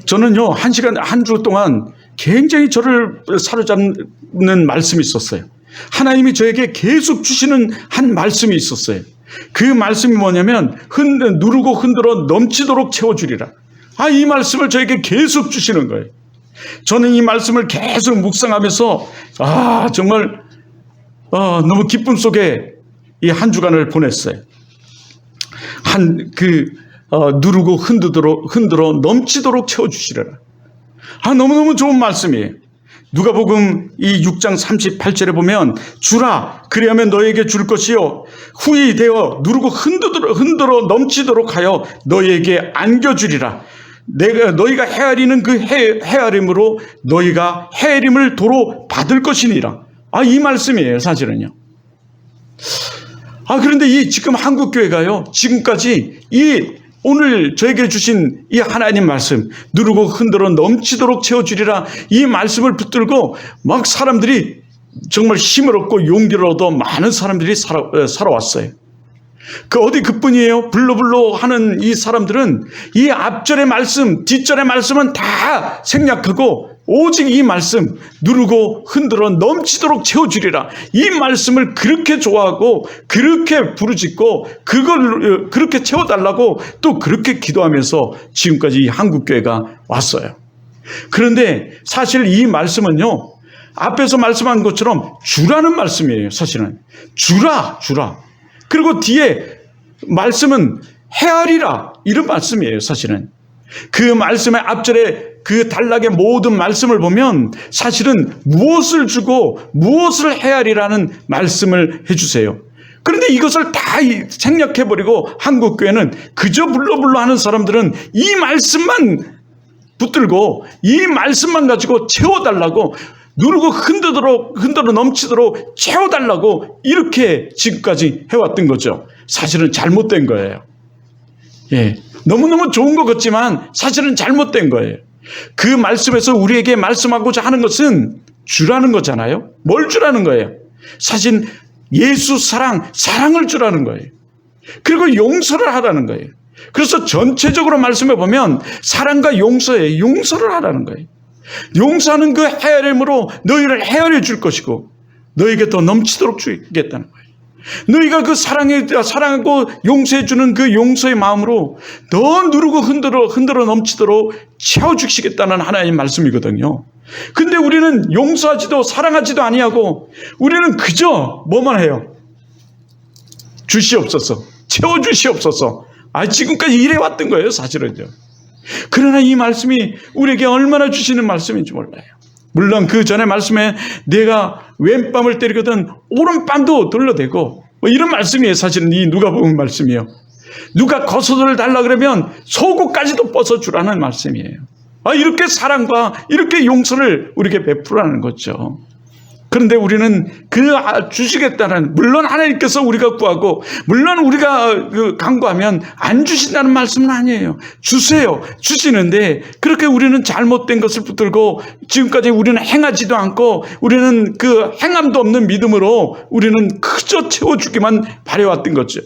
저는요, 한 주 동안 굉장히 저를 사로잡는 말씀이 있었어요. 하나님이 저에게 계속 주시는 한 말씀이 있었어요. 그 말씀이 뭐냐면, 누르고 흔들어 넘치도록 채워주리라. 이 말씀을 저에게 계속 주시는 거예요. 저는 이 말씀을 계속 묵상하면서, 정말, 너무 기쁨 속에 이 한 주간을 보냈어요. 누르고 흔들어 넘치도록 채워주시리라. 너무너무 좋은 말씀이에요. 누가복음 이 6장 38절에 보면, 주라, 그리하면 너에게 줄 것이요 후히 되어 누르고 흔들어 넘치도록 하여 너에게 안겨주리라. 너희가 헤아리는 그 헤아림으로 너희가 헤아림을 도로 받을 것이니라. 이 말씀이에요, 사실은요. 그런데 지금 한국교회가요, 지금까지 오늘 저에게 주신 이 하나님 말씀, 누르고 흔들어 넘치도록 채워주리라, 이 말씀을 붙들고 막 사람들이 정말 힘을 얻고 용기를 얻어 많은 사람들이 살아왔어요. 그뿐이에요. 불러불러 하는 이 사람들은 이 앞절의 말씀, 뒷절의 말씀은 다 생략하고 오직 이 말씀, 누르고 흔들어 넘치도록 채워주리라, 이 말씀을 그렇게 좋아하고 그렇게 부르짖고 그걸 그렇게 채워달라고 또 그렇게 기도하면서 지금까지 이 한국교회가 왔어요. 그런데 사실 이 말씀은요, 앞에서 말씀한 것처럼 주라는 말씀이에요. 사실은 주라. 그리고 뒤에 말씀은 헤아리라, 이런 말씀이에요. 사실은 그 말씀의 앞절에 그 단락의 모든 말씀을 보면 사실은 무엇을 주고 무엇을 헤아리라는 말씀을 해주세요. 그런데 이것을 다 생략해버리고 한국교회는 그저 불러불러 하는 사람들은 이 말씀만 붙들고 이 말씀만 가지고 채워달라고, 누르고 흔들어 넘치도록 채워달라고 이렇게 지금까지 해왔던 거죠. 사실은 잘못된 거예요. 너무너무 좋은 것 같지만 사실은 잘못된 거예요. 그 말씀에서 우리에게 말씀하고자 하는 것은 주라는 거잖아요. 뭘 주라는 거예요? 사실 예수 사랑을 주라는 거예요. 그리고 용서를 하라는 거예요. 그래서 전체적으로 말씀해 보면 사랑과 용서를 하라는 거예요. 용서하는 그 헤아림으로 너희를 헤아려 줄 것이고 너에게 더 넘치도록 주겠다는 거예요. 너희가 그 사랑하고 용서해 주는 그 용서의 마음으로 더 누르고 흔들어 넘치도록 채워주시겠다는 하나님의 말씀이거든요. 근데 우리는 용서하지도 사랑하지도 아니하고 우리는 그저 뭐만 해요? 주시옵소서, 채워주시옵소서. 지금까지 이래왔던 거예요, 사실은요. 그러나 이 말씀이 우리에게 얼마나 주시는 말씀인지 몰라요. 물론 그 전에 말씀에 내가 왼뺨을 때리거든 오른뺨도 둘러대고 이런 말씀이에요. 사실은 이 누가복음 말씀이에요. 누가 겉옷을 달라 그러면 속옷까지도 벗어주라는 말씀이에요. 이렇게 사랑과 이렇게 용서를 우리에게 베풀라는 거죠. 그런데 우리는 주시겠다는, 물론 하나님께서 우리가 구하고 물론 우리가 간구하면 안 주신다는 말씀은 아니에요. 주시는데 그렇게 우리는 잘못된 것을 붙들고 지금까지 우리는 행하지도 않고 우리는 그 행함도 없는 믿음으로 우리는 그저 채워주기만 바래왔던 거죠.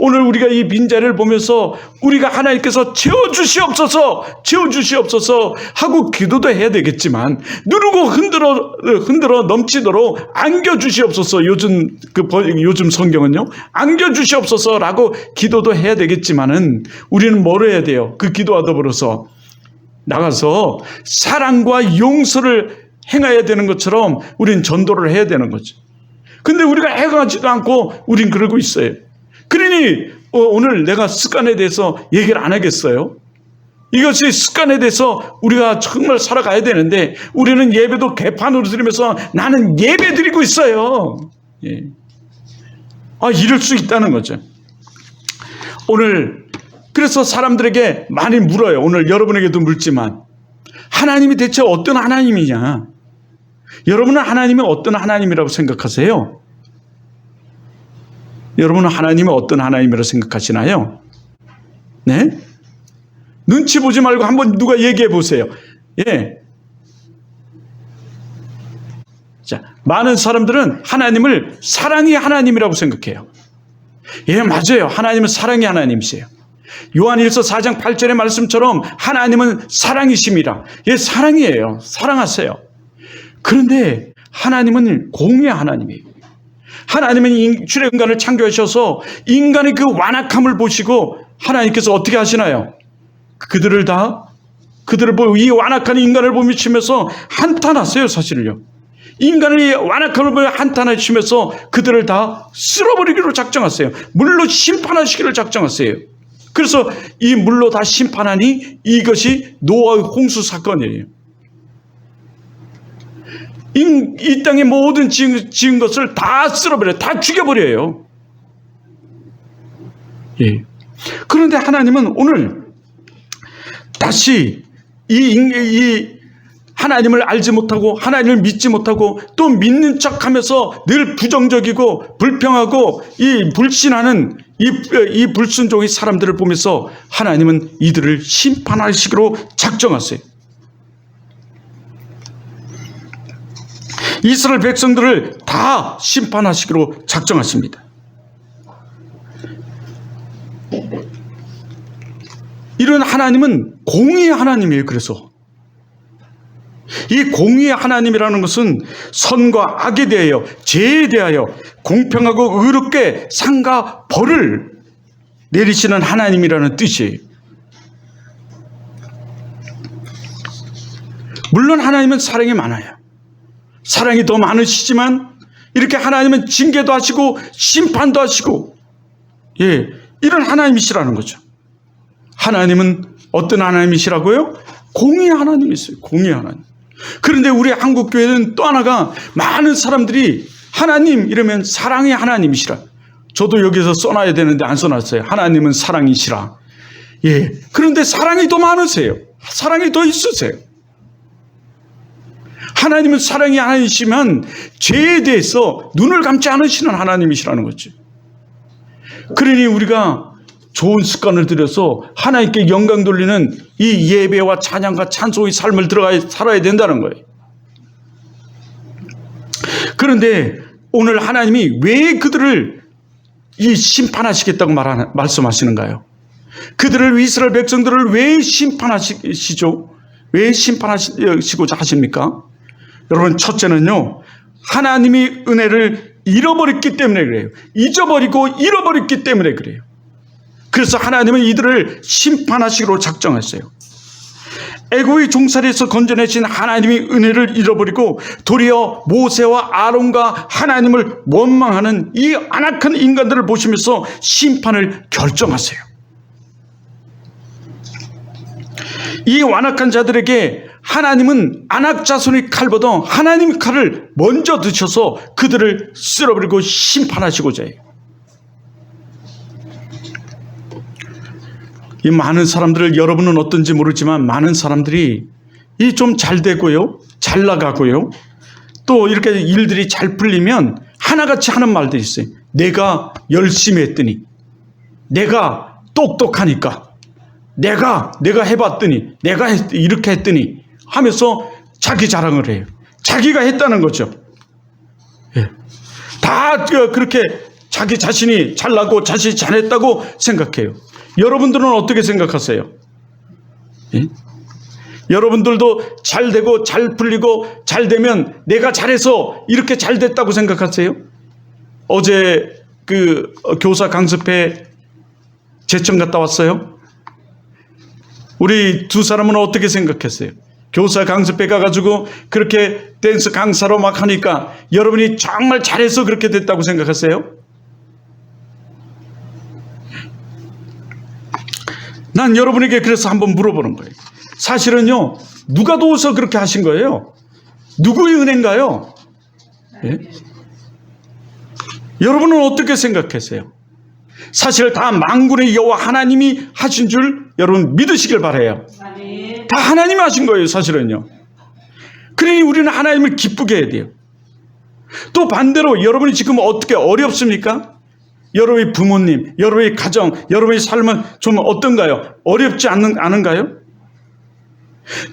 오늘 우리가 이 빈자리를 보면서 우리가 하나님께서 채워주시옵소서 하고 기도도 해야 되겠지만 누르고 흔들어 넘치도록 안겨주시옵소서, 요즘 성경은요 안겨주시옵소서라고 기도도 해야 되겠지만은 우리는 뭘 해야 돼요? 그 기도와 더불어서 나가서 사랑과 용서를 행해야 되는 것처럼 우리는 전도를 해야 되는 거죠. 근데 우리가 행하지도 않고 우린 그러고 있어요. 그러니 오늘 내가 습관에 대해서 얘기를 안 하겠어요? 이것이 습관에 대해서 우리가 정말 살아가야 되는데 우리는 예배도 개판으로 드리면서 나는 예배 드리고 있어요. 이럴 수 있다는 거죠. 오늘 그래서 사람들에게 많이 물어요. 오늘 여러분에게도 묻지만 하나님이 대체 어떤 하나님이냐? 여러분은 하나님이 어떤 하나님이라고 생각하세요? 여러분은 하나님은 어떤 하나님이라고 생각하시나요? 네? 눈치 보지 말고 한번 누가 얘기해 보세요. 자, 많은 사람들은 하나님을 사랑의 하나님이라고 생각해요. 맞아요. 하나님은 사랑의 하나님이세요. 요한일서 4장 8절의 말씀처럼 하나님은 사랑이심이라. 예, 사랑이에요. 사랑하세요. 그런데 하나님은 공의의 하나님이에요. 하나님은 출애굽간을 창조하셔서 인간의 그 완악함을 보시고 하나님께서 어떻게 하시나요? 그들을 보고 이 완악한 인간을 보시면서 한탄하세요. 사실은요. 인간의 완악함을 보며 한탄하시면서 그들을 다 쓸어버리기로 작정하세요. 물로 심판하시기를 작정하세요. 그래서 이 물로 다 심판하니 이것이 노아의 홍수 사건이에요. 이 땅의 모든 지은 것을 다 쓸어버려요. 다 죽여버려요. 예. 그런데 하나님은 오늘 다시 이 하나님을 알지 못하고 하나님을 믿지 못하고 또 믿는 척하면서 늘 부정적이고 불평하고 이 불신하는 이 불순종의 사람들을 보면서 하나님은 이들을 심판하시기로 작정하세요. 이스라엘 백성들을 다 심판하시기로 작정하십니다. 이런 하나님은 공의의 하나님이에요. 그래서 이 공의의 하나님이라는 것은 선과 악에 대하여, 죄에 대하여 공평하고 의롭게 상과 벌을 내리시는 하나님이라는 뜻이에요. 물론 하나님은 사랑이 많아요. 사랑이 더 많으시지만 이렇게 하나님은 징계도 하시고 심판도 하시고, 예, 이런 하나님이시라는 거죠. 하나님은 어떤 하나님이시라고요? 공의의 하나님이세요. 공의의 하나님. 그런데 우리 한국교회는 또 하나가 많은 사람들이 하나님 이러면 사랑의 하나님이시라. 저도 여기서 써놔야 되는데 안 써놨어요. 하나님은 사랑이시라. 예. 그런데 사랑이 더 많으세요. 사랑이 더 있으세요. 하나님은 사랑이 하나님이시면 죄에 대해서 눈을 감지 않으시는 하나님이시라는 거죠. 그러니 우리가 좋은 습관을 들여서 하나님께 영광 돌리는 이 예배와 찬양과 찬송의 삶을 살아야 된다는 거예요. 그런데 오늘 하나님이 왜 그들을 이 심판하시겠다고 말씀하시는가요? 그들을, 이스라엘 백성들을 왜 심판하시죠? 왜 심판하시고자 하십니까? 여러분, 첫째는요, 하나님이 은혜를 잃어버렸기 때문에 그래요. 잊어버리고 잃어버렸기 때문에 그래요. 그래서 하나님은 이들을 심판하시기로 작정했어요. 애굽의 종살이에서 건져내신 하나님의 은혜를 잃어버리고 도리어 모세와 아론과 하나님을 원망하는 이 안악한 인간들을 보시면서 심판을 결정하세요. 이 완악한 자들에게 하나님은 안악자손의 칼보다 하나님의 칼을 먼저 드셔서 그들을 쓸어버리고 심판하시고자 해요. 이 많은 사람들을, 여러분은 어떤지 모르지만 많은 사람들이 이 좀 잘 되고요, 잘 나가고요, 또 이렇게 일들이 잘 풀리면 하나같이 하는 말들이 있어요. 내가 열심히 했더니, 내가 똑똑하니까, 내가 해봤더니, 내가 이렇게 했더니 하면서 자기 자랑을 해요. 자기가 했다는 거죠. 예. 다 그렇게 자기 자신이 잘나고 자신이 잘했다고 생각해요. 여러분들은 어떻게 생각하세요? 예? 여러분들도 잘 되고 잘 풀리고 잘 되면 내가 잘해서 이렇게 잘 됐다고 생각하세요? 어제 그 교사 강습회 제천 갔다 왔어요? 우리 두 사람은 어떻게 생각했어요? 교사 강습회 가가지고 그렇게 댄스 강사로 막 하니까 여러분이 정말 잘해서 그렇게 됐다고 생각하세요? 난 여러분에게 그래서 한번 물어보는 거예요. 사실은요, 누가 도와서 그렇게 하신 거예요? 누구의 은혜인가요? 예? 여러분은 어떻게 생각하세요? 사실 다 만군의 여호와 하나님이 하신 줄 여러분 믿으시길 바라요. 다 하나님이 하신 거예요, 사실은요. 그러니 우리는 하나님을 기쁘게 해야 돼요. 또 반대로 여러분이 지금 어떻게 어렵습니까? 여러분의 부모님, 여러분의 가정, 여러분의 삶은 좀 어떤가요? 어렵지 않은가요?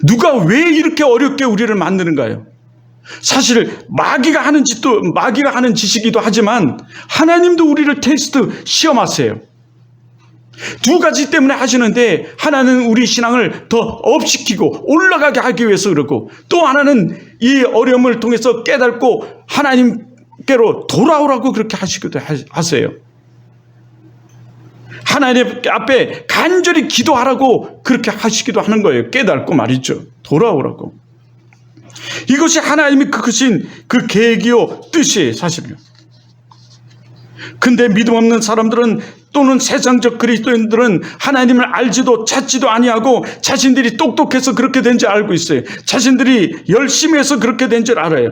누가 왜 이렇게 어렵게 우리를 만드는가요? 사실 마귀가 하는 짓이기도 하지만 하나님도 우리를 테스트 시험하세요. 두 가지 때문에 하시는데, 하나는 우리 신앙을 더 업시키고 올라가게 하기 위해서 그러고, 또 하나는 이 어려움을 통해서 깨닫고 하나님께로 돌아오라고 그렇게 하시기도 하세요. 하나님 앞에 간절히 기도하라고 그렇게 하시기도 하는 거예요. 깨닫고 말이죠. 돌아오라고. 이것이 하나님이 크신 그 계획이요 뜻이에요, 사실은. 근데 믿음 없는 사람들은, 또는 세상적 그리스도인들은 하나님을 알지도 찾지도 아니하고 자신들이 똑똑해서 그렇게 된 줄 알고 있어요. 자신들이 열심히 해서 그렇게 된 줄 알아요.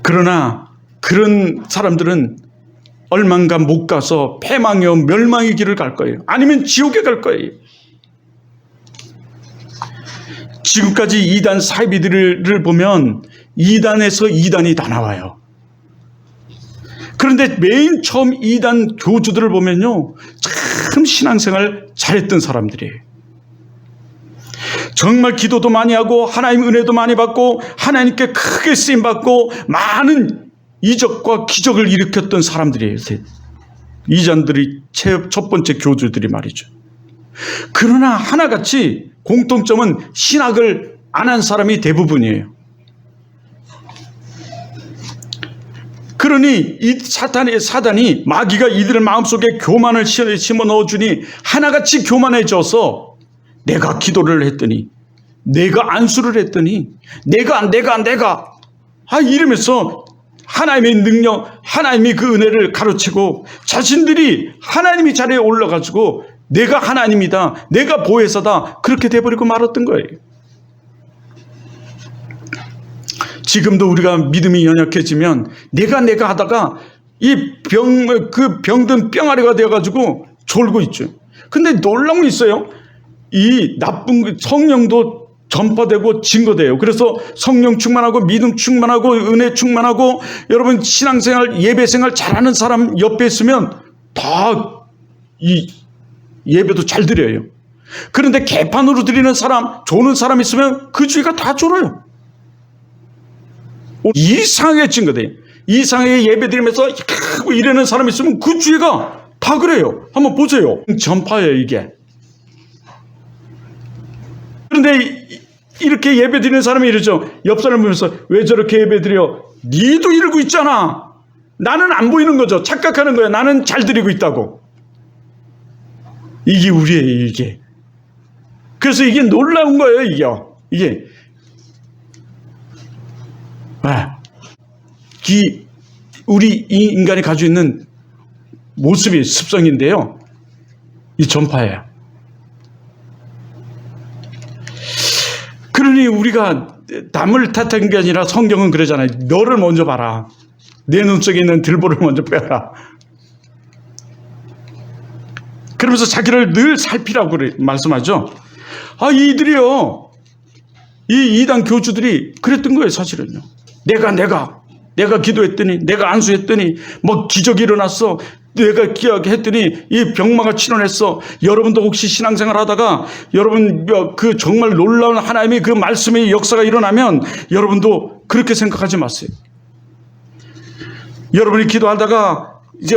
그러나 그런 사람들은 얼만간 못 가서 패망이요 멸망의 길을 갈 거예요. 아니면 지옥에 갈 거예요. 지금까지 이단 사이비들을 보면 이단에서 이단이 다 나와요. 그런데 맨 처음 이단 교주들을 보면요, 참 신앙생활 잘했던 사람들이에요. 정말 기도도 많이 하고 하나님 은혜도 많이 받고 하나님께 크게 쓰임받고 많은 이적과 기적을 일으켰던 사람들이에요. 이단들이 첫 번째 교주들이 말이죠. 그러나 하나같이 공통점은 신학을 안 한 사람이 대부분이에요. 그러니 이 사단이 마귀가 이들의 마음속에 교만을 심어 넣어주니 하나같이 교만해져서, 내가 기도를 했더니, 내가 안수를 했더니, 내가 이러면서 하나님의 능력, 하나님이 그 은혜를 가르치고 자신들이 하나님이 자리에 올라가지고 내가 하나님이다, 내가 보혜사다, 그렇게 돼버리고 말았던 거예요. 지금도 우리가 믿음이 연약해지면 내가 하다가 그 병든 뿅아리가 되어가지고 졸고 있죠. 근데 놀라운 게 있어요. 이 나쁜 성령도 전파되고 증거돼요. 그래서 성령 충만하고 믿음 충만하고 은혜 충만하고, 여러분 신앙생활 예배생활 잘하는 사람 옆에 있으면 다 이 예배도 잘 드려요. 그런데 개판으로 드리는 사람, 조는 사람 있으면 그 주위가 다 졸아요. 이상하게 증거돼요. 이상하게 예배 드리면서 이러는 사람 있으면 그 주위가 다 그래요. 한번 보세요. 전파예요, 이게. 그런데 이렇게 예배 드리는 사람이 이러죠. 옆 사람 보면서, 왜 저렇게 예배 드려? 니도 이러고 있잖아. 나는 안 보이는 거죠. 착각하는 거예요. 나는 잘 드리고 있다고. 이게 우리예요, 이게. 그래서 이게 놀라운 거예요, 이게. 우리 이 인간이 가지고 있는 모습이 습성인데요, 이 전파예요. 그러니 우리가 남을 탓한 게 아니라, 성경은 그러잖아요. 너를 먼저 봐라. 내 눈 속에 있는 들보를 먼저 빼라. 그러면서 자기를 늘 살피라고 말씀하죠. 이들이요, 이 이단 교주들이 그랬던 거예요, 사실은요. 내가 기도했더니, 내가 안수했더니 뭐 기적이 일어났어, 내가 기억했더니 이 병마가 치료했어. 여러분도 혹시 신앙생활 하다가 여러분 그 정말 놀라운 하나님의 그 말씀의 역사가 일어나면 여러분도 그렇게 생각하지 마세요. 여러분이 기도하다가 이제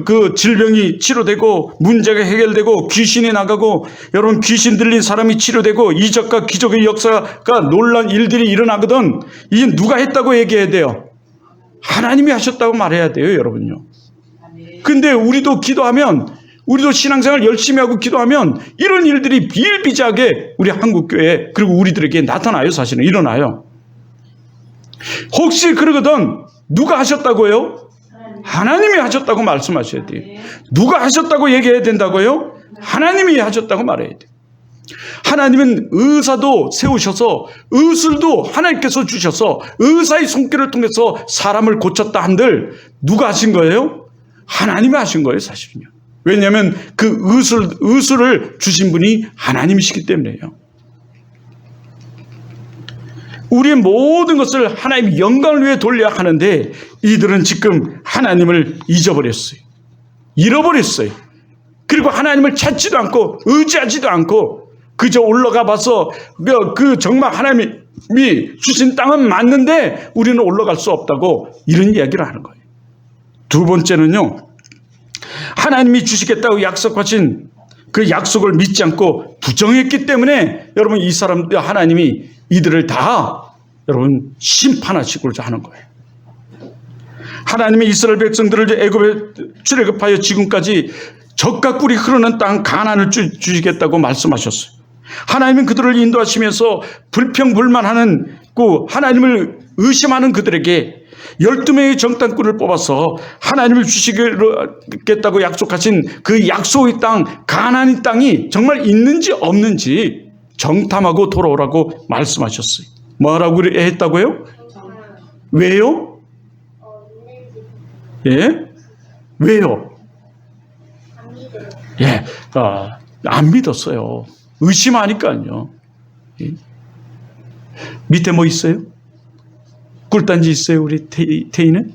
그 질병이 치료되고 문제가 해결되고 귀신이 나가고, 여러분 귀신 들린 사람이 치료되고 이적과 기적의 역사가 놀란 일들이 일어나거든. 이게 누가 했다고 얘기해야 돼요? 하나님이 하셨다고 말해야 돼요, 여러분요. 근데 우리도 기도하면, 우리도 신앙생활 열심히 하고 기도하면 이런 일들이 비일비재하게 우리 한국교회 그리고 우리들에게 나타나요. 사실은 일어나요. 혹시 그러거든 누가 하셨다고요? 하나님이 하셨다고 말씀하셔야 돼요. 누가 하셨다고 얘기해야 된다고요? 하나님이 하셨다고 말해야 돼요. 하나님은 의사도 세우셔서 의술도 하나님께서 주셔서 의사의 손길을 통해서 사람을 고쳤다 한들 누가 하신 거예요? 하나님이 하신 거예요, 사실은요. 왜냐하면 그 의술을 주신 분이 하나님이시기 때문에요. 우리의 모든 것을 하나님의 영광을 위해 돌려야 하는데 이들은 지금 하나님을 잊어버렸어요. 잃어버렸어요. 그리고 하나님을 찾지도 않고 의지하지도 않고 그저 올라가 봐서 그 정말 하나님이 주신 땅은 맞는데 우리는 올라갈 수 없다고 이런 이야기를 하는 거예요. 두 번째는요, 하나님이 주시겠다고 약속하신 그 약속을 믿지 않고 부정했기 때문에 여러분 이 사람들 하나님이 이들을 다 여러분 심판하시고자 하는 거예요. 하나님이 이스라엘 백성들을 애굽에 출애굽하여 지금까지 젖과 꿀이 흐르는 땅 가나안을 주시겠다고 말씀하셨어요. 하나님은 그들을 인도하시면서 불평불만하는 하나님을 의심하는 그들에게 12명의 정탐꾼을 뽑아서 하나님을 주시겠다고 약속하신 그 약속의 땅 가나안 땅이 정말 있는지 없는지 정탐하고 돌아오라고 말씀하셨어요. 뭐라고 했다고요? 왜요? 예? 왜요? 예, 안 믿었어요. 의심하니까요. 예? 밑에 뭐 있어요? 꿀단지 있어요, 우리 태희는?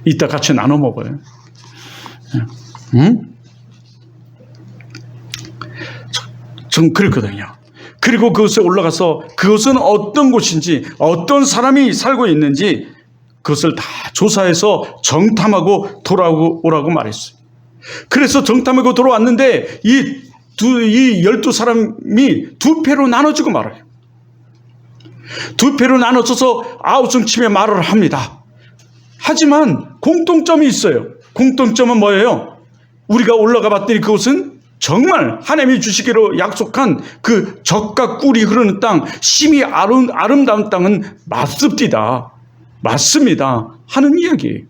이따 같이 나눠 먹어요. 응? 전 그렇거든요. 그리고 그것에 올라가서 그것은 어떤 곳인지, 어떤 사람이 살고 있는지 그것을 다 조사해서 정탐하고 돌아오라고 말했어요. 그래서 정탐하고 돌아왔는데 이 12사람이 두 패로 나눠지고 말아요. 두 패로 나눠져서 아우성침에 말을 합니다. 하지만 공통점이 있어요. 공통점은 뭐예요? 우리가 올라가 봤더니 그것은 정말 하나님이 주시기로 약속한 그 젖과 꿀이 흐르는 땅, 심히 아름다운 땅은 맞습니다. 맞습니다. 하는 이야기예요.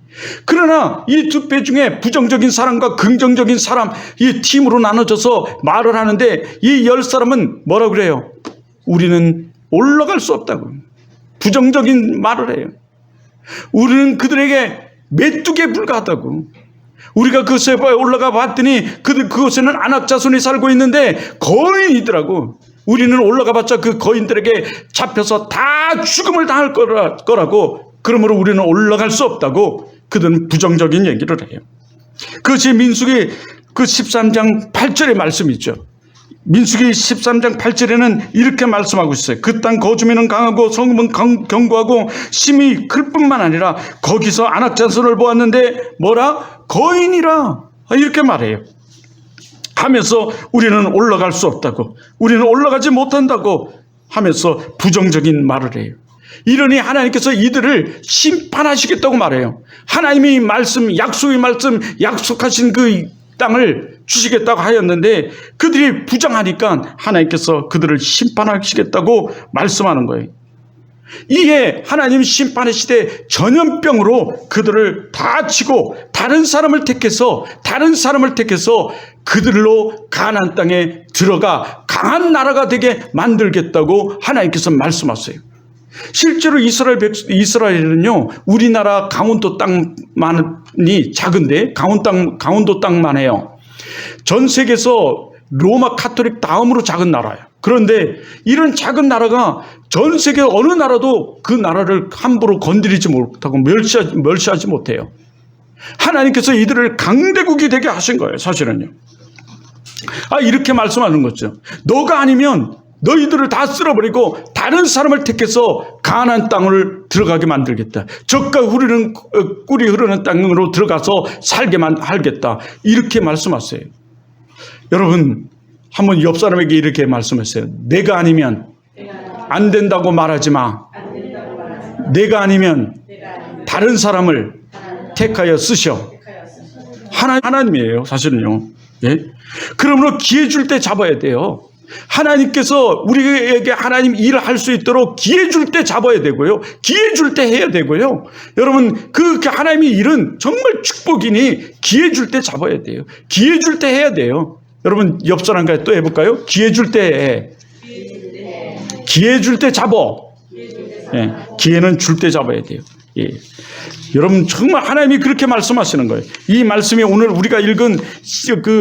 그러나 이 두 배 중에 부정적인 사람과 긍정적인 사람, 이 팀으로 나눠져서 말을 하는데 이 10사람은 뭐라고 그래요? 우리는 올라갈 수 없다고. 부정적인 말을 해요. 우리는 그들에게 메뚜기에 불과하다고. 우리가 그곳에 올라가 봤더니 그곳에는 안악자손이 살고 있는데 거인이더라고. 우리는 올라가 봤자 그 거인들에게 잡혀서 다 죽음을 당할 거라고. 그러므로 우리는 올라갈 수 없다고 그들은 부정적인 얘기를 해요. 그것이 민수기 그 13장 8절의 말씀이죠. 민수기 13장 8절에는 이렇게 말씀하고 있어요. 그 땅 거주민은 강하고 성읍은 견고하고 심이 클 뿐만 아니라 거기서 안악자손을 보았는데 뭐라? 거인이라. 이렇게 말해요. 하면서 우리는 올라갈 수 없다고, 우리는 올라가지 못한다고 하면서 부정적인 말을 해요. 이러니 하나님께서 이들을 심판하시겠다고 말해요. 하나님이 약속의 말씀, 약속하신 그 땅을 주시겠다고 하였는데 그들이 부정하니까 하나님께서 그들을 심판하시겠다고 말씀하는 거예요. 이에 하나님 심판하시되 전염병으로 그들을 다 치고 다른 사람을 택해서 그들로 가나안 땅에 들어가 강한 나라가 되게 만들겠다고 하나님께서 말씀하세요. 실제로 이스라엘은요, 우리나라 강원도 땅만이 작은데 강원도 땅만 해요. 전 세계에서 로마 카톨릭 다음으로 작은 나라예요. 그런데 이런 작은 나라가 전 세계 어느 나라도 그 나라를 함부로 건드리지 못하고 멸시하지 못해요. 하나님께서 이들을 강대국이 되게 하신 거예요, 사실은요. 이렇게 말씀하는 거죠. 너가 아니면 너희들을 다 쓸어버리고 다른 사람을 택해서 가나안 땅을 들어가게 만들겠다. 젖과 꿀이 흐르는 땅으로 들어가서 살게만 하겠다. 이렇게 말씀하세요. 여러분, 한번 옆 사람에게 이렇게 말씀하세요. 내가 아니면 안 된다고 말하지 마. 내가 아니면 다른 사람을 택하여 쓰셔. 하나님이에요, 사실은요. 예? 그러므로 기회 줄 때 잡아야 돼요. 하나님께서 우리에게 하나님 일을 할 수 있도록 기회 줄 때 잡아야 되고요. 기회 줄 때 해야 되고요. 여러분, 그 하나님의 일은 정말 축복이니 기회 줄 때 잡아야 돼요. 기회 줄 때 해야 돼요. 여러분, 옆 사람과 또 해볼까요? 기회 줄 때 잡어. 예, 기회는 줄 때 잡아야 돼요. 예. 여러분, 정말 하나님이 그렇게 말씀하시는 거예요. 이 말씀이 오늘 우리가 읽은 그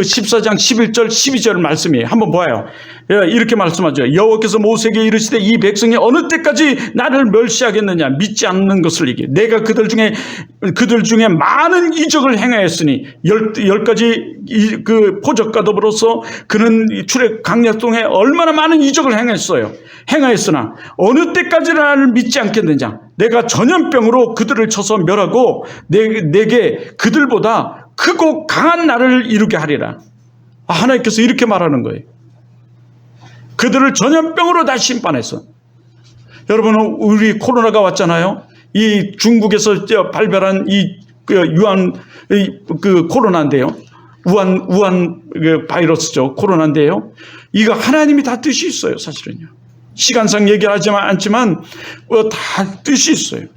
14장 11절 12절 말씀이에요. 한번 봐요. 이렇게 말씀하죠. 여호와께서 모세에게 이르시되 이 백성이 어느 때까지 나를 멸시하겠느냐. 믿지 않는 것을 이게 내가 그들 중에 많은 이적을 행하였으니 열 가지 그 표적과 더불어서 그는 출애 강약동에 얼마나 많은 이적을 행하였으나 어느 때까지 나를 믿지 않겠느냐. 내가 전염병으로 그들을 쳐서 멸하고 내게 그들보다 크고 강한 나를 이루게 하리라. 하나님께서 이렇게 말하는 거예요. 그들을 전염병으로 다 심판해서. 여러분, 우리 코로나가 왔잖아요. 이 중국에서 발별한 이 유한 그 코로나인데요. 우한 바이러스죠. 코로나인데요. 이거 하나님이 다 뜻이 있어요. 사실은요. 시간상 얘기하지 않지만 다 뜻이 있어요.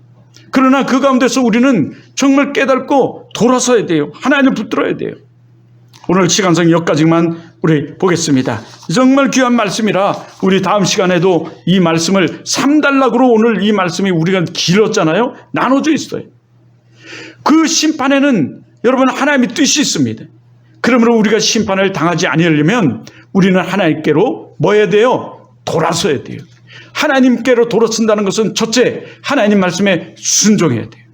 그러나 그 가운데서 우리는 정말 깨닫고 돌아서야 돼요. 하나님을 붙들어야 돼요. 오늘 시간상 여기까지만 우리 보겠습니다. 정말 귀한 말씀이라 우리 다음 시간에도 이 말씀을 3단락으로 오늘 이 말씀이 우리가 길었잖아요. 나눠져 있어요. 그 심판에는 여러분 하나님의 뜻이 있습니다. 그러므로 우리가 심판을 당하지 아니하려면 우리는 하나님께로 뭐 해야 돼요? 돌아서야 돼요. 하나님께로 돌아선다는 것은 첫째, 하나님 말씀에 순종해야 돼요.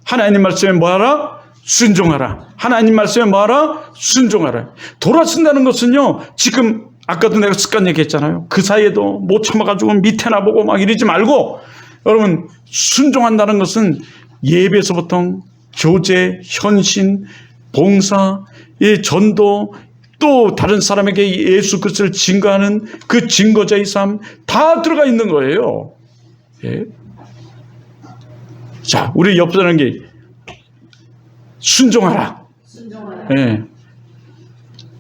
하나님 말씀에 뭐하라? 순종하라. 하나님 말씀에 뭐하라? 순종하라. 돌아선다는 것은요, 지금 아까도 내가 습관 얘기했잖아요. 그 사이에도 못 참아가지고 밑에나 보고 막 이러지 말고, 여러분, 순종한다는 것은 예배에서부터 교제, 헌신, 봉사, 전도, 또 다른 사람에게 예수 그리스도를 증거하는 그 증거자의 삶 다 들어가 있는 거예요. 예. 자, 우리 옆 사람에게 순종하라. 예.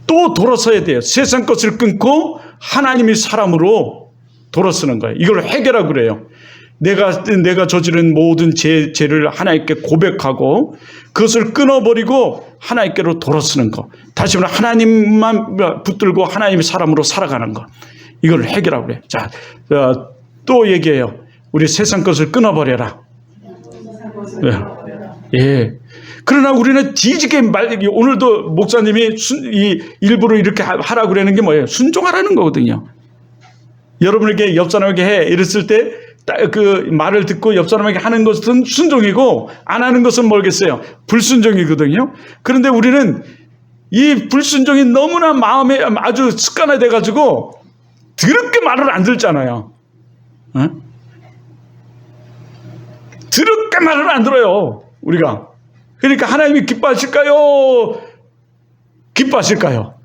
또 돌아서야 돼요. 세상 것을 끊고 하나님의 사람으로 돌아서는 거예요. 이걸 해결하고 그래요. 내가 저지른 모든 죄를 하나님께 고백하고 그것을 끊어버리고 하나님께로 돌아서는 거. 다시 말해 하나님만 붙들고 하나님의 사람으로 살아가는 거. 이걸 해결하고 그래요. 자, 또 얘기해요. 우리 세상 것을 끊어버려라. 예. 그러나 우리는 뒤지게 오늘도 목사님이 일부러 이렇게 하라고 그러는 게 뭐예요? 순종하라는 거거든요. 여러분에게 옆 사람에게 해 이랬을 때 그 말을 듣고 옆 사람에게 하는 것은 순종이고 안 하는 것은 뭐겠어요? 불순종이거든요. 그런데 우리는 이 불순종이 너무나 마음에 아주 습관화돼 가지고 더럽게 말을 안 듣잖아요. 어? 더럽게 말을 안 들어요. 우리가. 그러니까 하나님이 기뻐하실까요? 기뻐하실까요?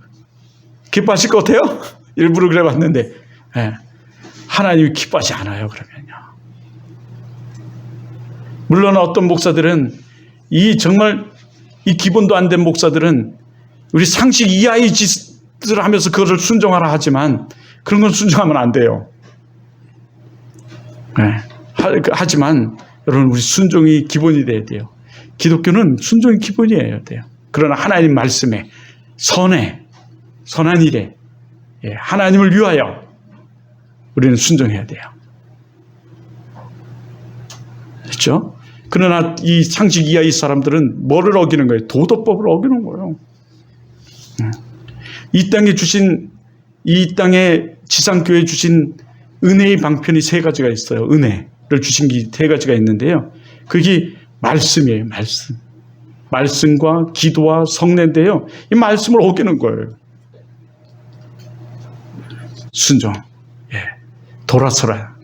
기뻐하실 것 같아요? 일부러 그래 봤는데. 네. 하나님이 기뻐하지 않아요. 그러면요. 물론 어떤 목사들은 정말 이 기본도 안 된 목사들은 우리 상식 이하의 짓을 하면서 그것을 순종하라 하지만 그런 건 순종하면 안 돼요. 네. 하지만 여러분 우리 순종이 기본이 돼야 돼요. 기독교는 순종이 기본이어야 돼요. 그러나 하나님 말씀에 선한 일에 하나님을 위하여 우리는 순종해야 돼요. 그렇죠? 그러나 이 상식 이하의 사람들은 뭐를 어기는 거예요? 도덕법을 어기는 거예요. 이 땅에 지상교회 주신 은혜의 방편이 3가지가 있어요. 은혜를 주신 게 3가지가 있는데요. 그게 말씀이에요. 말씀과 기도와 성례인데요. 이 말씀을 어기는 거예요. 순종. 돌아서라.